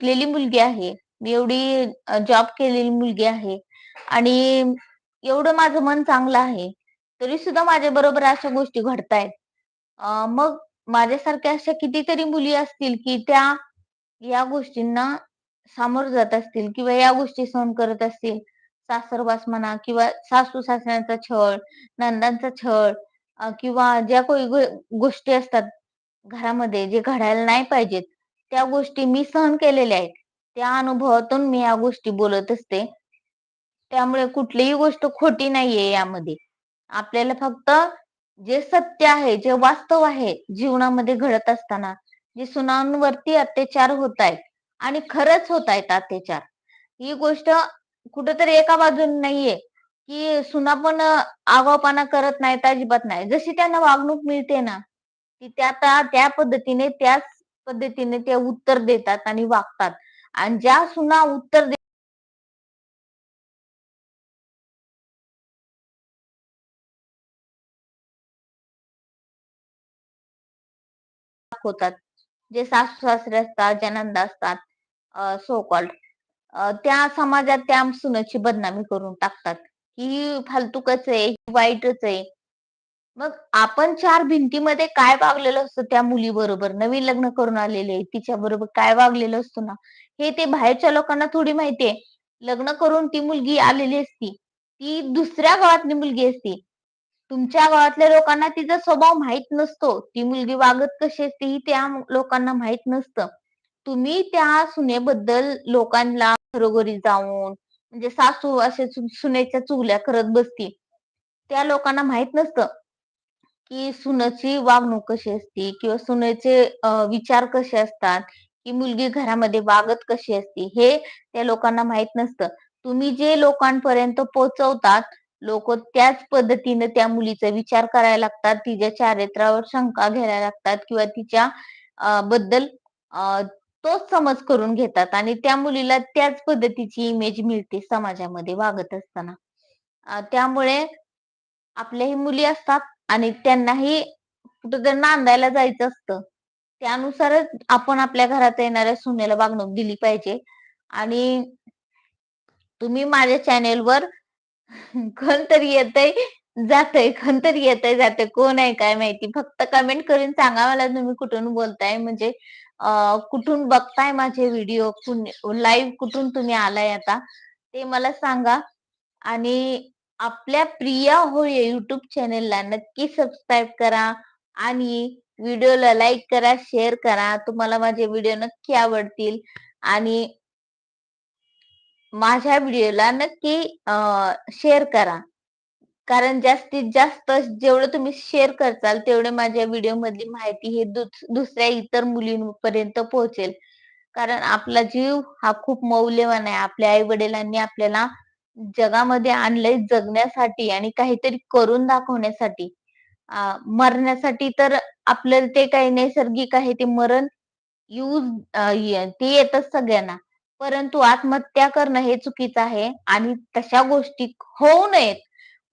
शिकलेली मुलगी आहे. मी एवढी जॉब केलेली मुलगी आहे आणि एवढं माझं मन चांगलं आहे. तरी सुद्धा माझ्याबरोबर अशा गोष्टी घडतायत. मग माझ्यासारख्या अशा कितीतरी मुली असतील, की त्या या गोष्टींना सामोरं जात असतील किंवा या गोष्टी सहन करत असतील. सासरवास म्हणा किंवा सासू-सासऱ्यांचा छळ, नणंदांचा छळ किंवा ज्या काही गोष्टी असतात घरामध्ये जे घडायला नाही पाहिजेत, त्या गोष्टी मी सहन केलेल्या आहेत. त्या अनुभवातून मी या गोष्टी बोलत असते. त्यामुळे कुठलीही गोष्ट खोटी नाहीये यामध्ये. आपल्याला फक्त जे सत्य आहे, जे वास्तव आहे जीवनामध्ये घडत असताना, जे सुनांवरती अत्याचार होत आहेत आणि खरंच होत आहेत अत्याचार. ही गोष्ट कुठेतरी एका बाजूने नाहीये, की सुना पण आगाऊपणा करत नाहीत, अजिबात नाही. जशी त्यांना वागणूक मिळते ना, की त्या पद्धतीने त्याच पद्धतीने ते उत्तर देतात आणि वागतात. आणि ज्या सुना उत्तर दाखवतात. जे सासू-सासरे असतात, ज्या नणंदा असतात सो कॉल्ड त्या समाजात त्या सुनेची बदनामी करून टाकतात. ही फालतूकच आहे, ही वाईटच आहे. मग आपण चार भिंतीमध्ये काय वागलेलो असतो त्या मुलीबरोबर, नवीन लग्न करून आलेले, तिच्याबरोबर काय वागलेलो असतो ना, हे ते बाहेरच्या लोकांना थोडी माहिती आहे. लग्न करून ती मुलगी आलेली असती. ती दुसऱ्या गावातली मुलगी असती. तुमच्या गावातल्या लोकांना तिचा स्वभाव माहीत नसतो. ती मुलगी वागत कशी असते ही त्या लोकांना माहीत नसतं. तुम्ही त्या सुनेबद्दल लोकांना घरोघरी जाऊन म्हणजे सासू असे सुनेच्या चुगल्या करत बसती. त्या लोकांना माहीत नसतं, की सुनेची वागणूक कशी असते किंवा सुनेचे विचार कसे असतात, की मुलगी घरामध्ये वागत कशी असते, हे त्या लोकांना माहीत नसतं. तुम्ही जे लोकांपर्यंत पोहोचवतात, लोकं त्याच पद्धतीने त्या मुलीचा विचार करायला लागतात, तिच्या चारित्र्यावर शंका घ्यायला लागतात किंवा तिच्या बद्दल अ, तोच समज करून घेतात आणि त्या मुलीला त्याच पद्धतीची इमेज मिळते समाजामध्ये वागत असताना. त्यामुळे आपल्याही मुली असतात आणि त्यांनाही कुठेतरी नांदायला जायचं असतं. त्यानुसारच आपण आपल्या घरात येणाऱ्या सुनेला वागणूक दिली पाहिजे आणि तुम्ही माझ्या चॅनेलवर कोणतरी येतंय, जातंय, कोणतरी येतंय, जातंय. कोण आहे काय माहिती. फक्त कमेंट करून सांगा मला तुम्ही कुठून बोलताय म्हणजे कुठून बघताय माझे व्हिडिओ, लाईव्ह कुठून तुम्ही आलाय आता ते मला सांगा. आणि आपल्या प्रिया होळे YouTube चॅनेलला नक्की सबस्क्राईब करा आणि व्हिडिओला लाईक करा, शेअर करा. तुम्हाला माझे व्हिडिओ नक्की आवडतील आणि माझ्या व्हिडिओला नक्की शेअर करा. कारण जास्तीत जास्त जेवढं तुम्ही शेअर करताल, तेवढे माझ्या व्हिडिओमधली माहिती ही दुसऱ्या इतर मुलींपर्यंत पोहोचेल. कारण आपला जीव हा खूप मौल्यवान आहे. आपल्या आई-वडिलांनी आपल्याला जगामध्ये आणलंय जगण्यासाठी आणि काहीतरी करून दाखवण्यासाठी. मरण्यासाठी तर आपल्याला ते काही नैसर्गिक आहे ते मरण ते येतच सगळ्यांना. परंतु आत्महत्या करणं हे चुकीचं आहे आणि तशा गोष्टी होऊ नयेत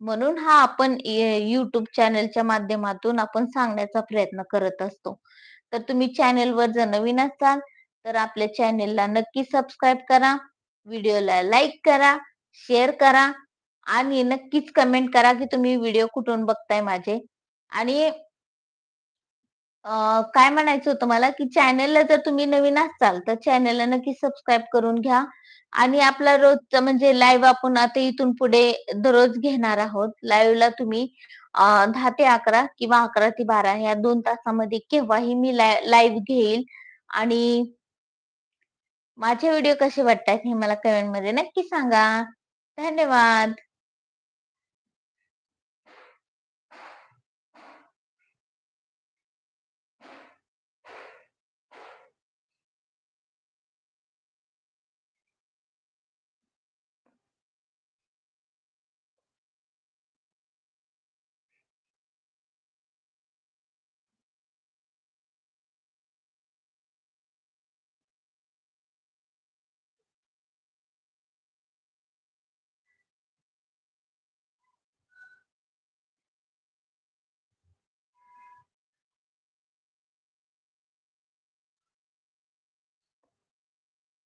म्हणून हा आपण YouTube चॅनलच्या माध्यमातून आपण सांगण्याचा प्रयत्न करत असतो. तर तुम्ही चॅनलवर जर नवीन असाल, तर आपल्या चॅनेलला नक्की सबस्क्राईब करा, व्हिडिओला लाईक करा, शेअर करा आणि नक्कीच कमेंट करा, की तुम्ही व्हिडिओ कुठून बघताय माझे. आणि काय म्हणायचं होतं मला, की चॅनलला जर तुम्ही नवीन असाल, तर चॅनलला नक्की सबस्क्राईब करून घ्या आणि आपला रोजचा म्हणजे लाईव्ह आपण आता इथून पुढे दररोज घेणार आहोत. लाईव्हला तुम्ही 10 ते 11 किंवा 11 ते 12 ह्या 2 तासामध्ये केव्हाही मी लाईव्ह घेईल आणि माझे व्हिडिओ कसे वाटतात हे मला कमेंटमध्ये नक्की सांगा. धन्यवाद.